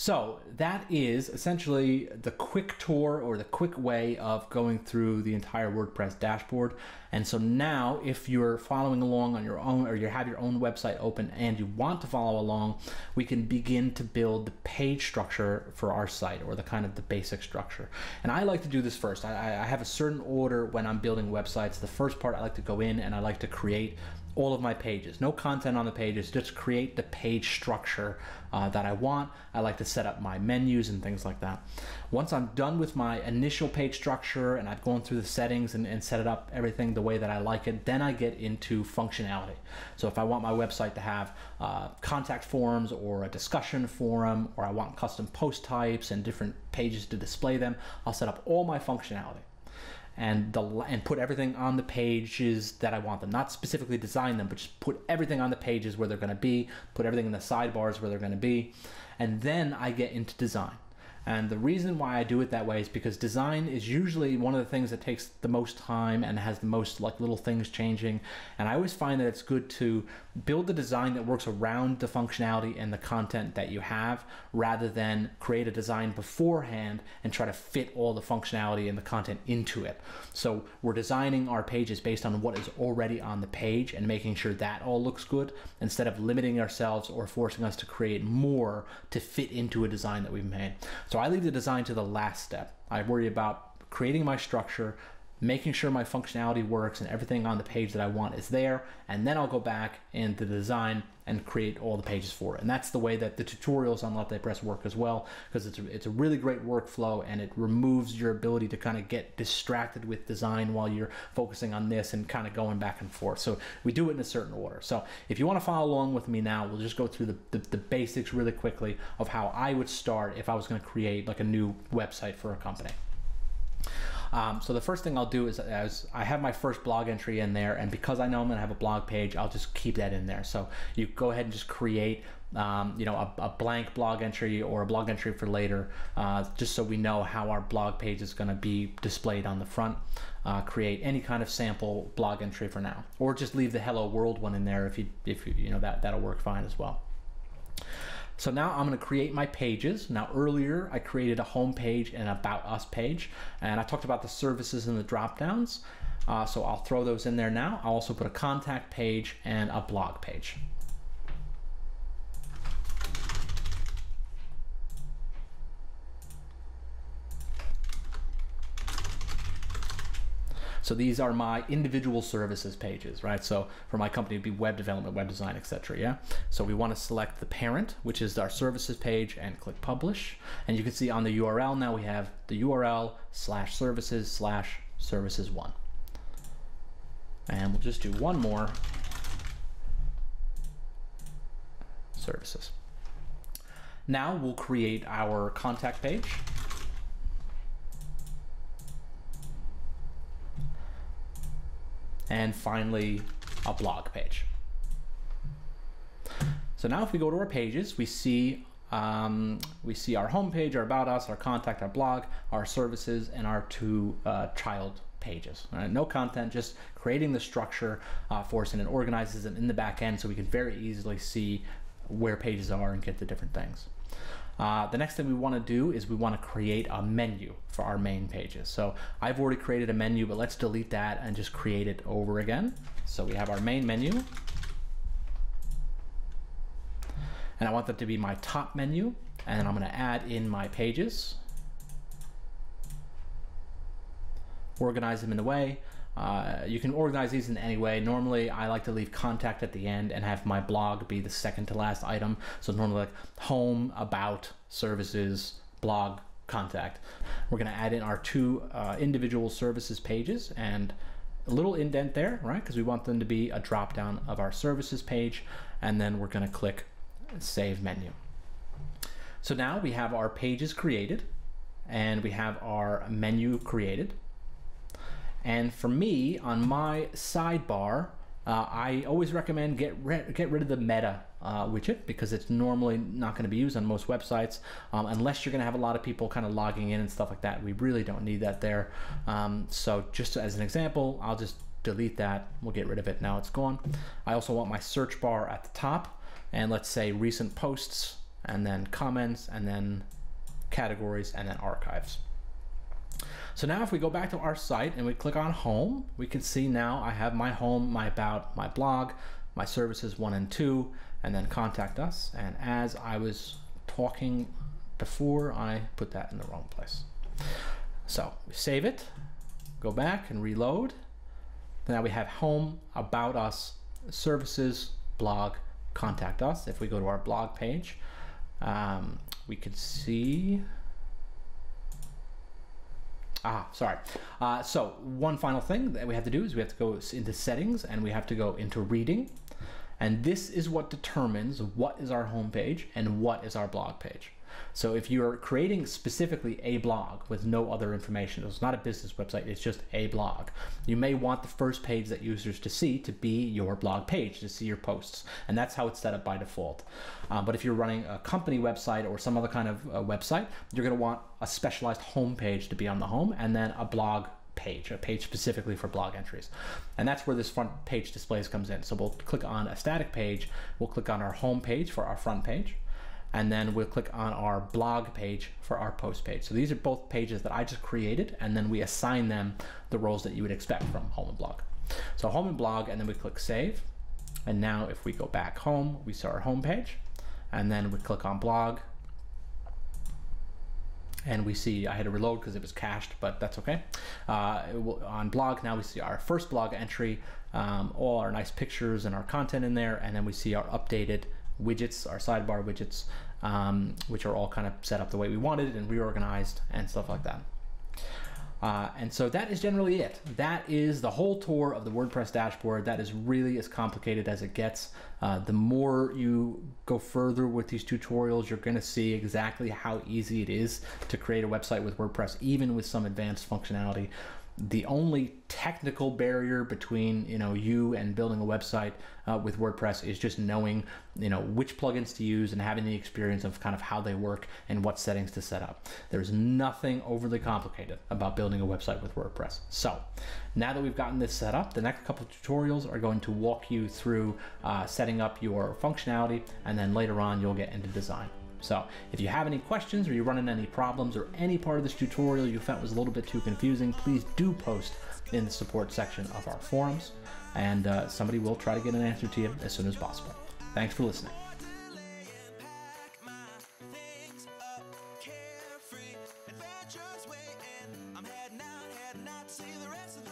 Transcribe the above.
So that is essentially the quick tour or the quick way of going through the entire WordPress dashboard. And so now if you're following along on your own, or you have your own website open and you want to follow along, we can begin to build the page structure for our site, or the kind of the basic structure. And I like to do this first. I have a certain order when I'm building websites. The first part, I like to go in and I like to create all of my pages. No content on the pages, just create the page structure that I want. I like to set up my menus and things like that. Once I'm done with my initial page structure and I've gone through the settings and set it up everything the way that I like it, then I get into functionality. So if I want my website to have contact forms or a discussion forum, or I want custom post types and different pages to display them, I'll set up all my functionality and put everything on the pages that I want them. Not specifically design them, but just put everything on the pages where they're gonna be, put everything in the sidebars where they're gonna be, and then I get into design. And the reason why I do it that way is because design is usually one of the things that takes the most time and has the most like little things changing. And I always find that it's good to build the design that works around the functionality and the content that you have, rather than create a design beforehand and try to fit all the functionality and the content into it. So we're designing our pages based on what is already on the page and making sure that all looks good, instead of limiting ourselves or forcing us to create more to fit into a design that we've made. So I leave the design to the last step. I worry about creating my structure, making sure my functionality works and everything on the page that I want is there, and then I'll go back into the design and create all the pages for it. And that's the way that the tutorials on Let That Press work as well, because it's a really great workflow, and it removes your ability to kind of get distracted with design while you're focusing on this and kind of going back and forth. So we do it in a certain order. So if you want to follow along with me now, we'll just go through the basics really quickly of how I would start if I was going to create like a new website for a company. So the first thing I'll do is I have my first blog entry in there, and because I know I'm gonna have a blog page, I'll just keep that in there. So you go ahead and just create a blank blog entry or a blog entry for later, just so we know how our blog page is gonna be displayed on the front. Create any kind of sample blog entry for now, or just leave the hello world one in there if you know that'll work fine as well. So now I'm going to create my pages. Now earlier I created a home page and an about us page, and I talked about the services and the drop downs. So I'll throw those in there now. I'll also put a contact page and a blog page. So these are my individual services pages, right? So for my company, it'd be web development, web design, etc. Yeah. So we want to select the parent, which is our services page, and click publish. And you can see on the URL now we have the URL /services/services1. And we'll just do one more, services. Now we'll create our contact page. And finally, a blog page. So now if we go to our pages, we see our home page, our about us, our contact, our blog, our services, and our two child pages. All right, no content, just creating the structure for us, and it organizes them in the back end so we can very easily see where pages are and get to different things. The next thing we want to do is we want to create a menu for our main pages. So I've already created a menu, but let's delete that and just create it over again. So we have our main menu, and I want that to be my top menu, and I'm going to add in my pages, organize them in the way. You can organize these in any way. Normally I like to leave contact at the end and have my blog be the second to last item. So normally like home, about, services, blog, contact. We're going to add in our two individual services pages and a little indent there, right? Because we want them to be a drop down of our services page. And then we're going to click save menu. So now we have our pages created and we have our menu created. And for me, on my sidebar, I always recommend get rid of the meta widget, because it's normally not going to be used on most websites unless you're going to have a lot of people kind of logging in and stuff like that. We really don't need that there. So just as an example, I'll just delete that. We'll get rid of it. Now it's gone. I also want my search bar at the top, and let's say recent posts, and then comments, and then categories, and then archives. So now if we go back to our site and we click on home, we can see now I have my home, my about, my blog, my services 1 and 2, and then contact us. And as I was talking before, I put that in the wrong place. So we save it, go back and reload. Now we have home, about us, services, blog, contact us. If we go to our blog page, we can see, so one final thing that we have to do is we have to go into settings and we have to go into reading. And this is what determines what is our home page and what is our blog page. So if you're creating specifically a blog with no other information, it's not a business website, it's just a blog, you may want the first page that users to see to be your blog page, to see your posts. And that's how it's set up by default. But if you're running a company website or some other kind of website, you're going to want a specialized home page to be on the home, and then a blog page, a page specifically for blog entries. And that's where this front page displays comes in. So we'll click on a static page, we'll click on our home page for our front page, and then we'll click on our blog page for our post page. So these are both pages that I just created, and then we assign them the roles that you would expect from home and blog. So home and blog, and then we click save. And now if we go back home, we see our home page, and then we click on blog, and we see, I had to reload because it was cached, but that's okay. On blog, now we see our first blog entry, all our nice pictures and our content in there, and then we see our updated widgets, our sidebar widgets, which are all kind of set up the way we wanted and reorganized and stuff like that. And so that is generally it. That is the whole tour of the WordPress dashboard. That is really as complicated as it gets. The more you go further with these tutorials, you're going to see exactly how easy it is to create a website with WordPress, even with some advanced functionality. The only technical barrier between you and building a website with WordPress is just knowing which plugins to use and having the experience of kind of how they work and what settings to set up. There's nothing overly complicated about building a website with WordPress. So now that we've gotten this set up, the next couple of tutorials are going to walk you through setting up your functionality, and then later on you'll get into design. So if you have any questions or you run into any problems or any part of this tutorial you felt was a little bit too confusing, please do post in the support section of our forums, and somebody will try to get an answer to you as soon as possible. Thanks for listening. See the rest of